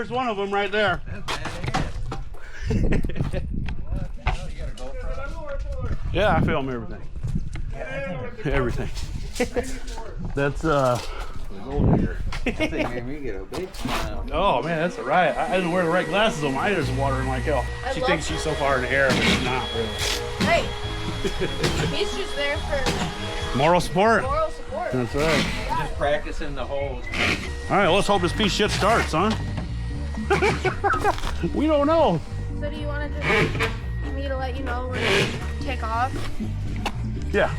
there's one of them right there. Yeah, I film everything. Everything. That's That thing made me get a big smile. oh man, that's a riot. I didn't wear the right glasses on my eyes, watering like hell. She thinks she's so far in the air, but she's not really. Hey, he's just there for Moral support. moral support. That's right. Just practicing the holes. All right, let's hope this piece of shit starts, huh? We don't know. So do you want to just me to let you know when to take off? Yeah.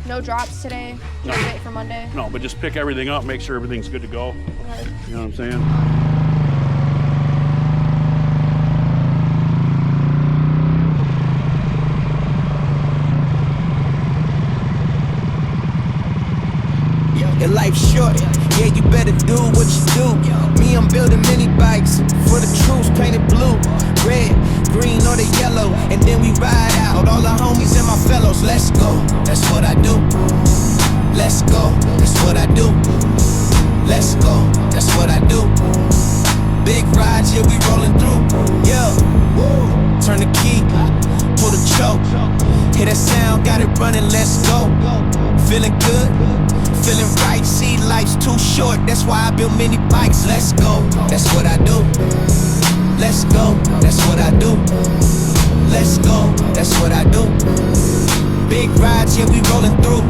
No drops today. Just wait for Monday. No, but just pick everything up, make sure everything's good to go. Okay. You know what I'm saying? Your life's short, yeah, you better do what you do. Me, I'm building mini bikes for the troops, painted blue, red, green, or the yellow. And then we ride out, all the homies and my fellows. Let's go, that's what I do. Let's go, that's what I do. Let's go, that's what I do. Big rides, yeah, we rolling through. Yeah, turn the key, pull the choke. Hear that sound, got it running, let's go. Feeling good, feeling right. See, life's too short, that's why I build mini bikes. Let's go, that's what I do. Let's go, that's what I do. Let's go, that's what I do. Big rides, yeah, we rolling through.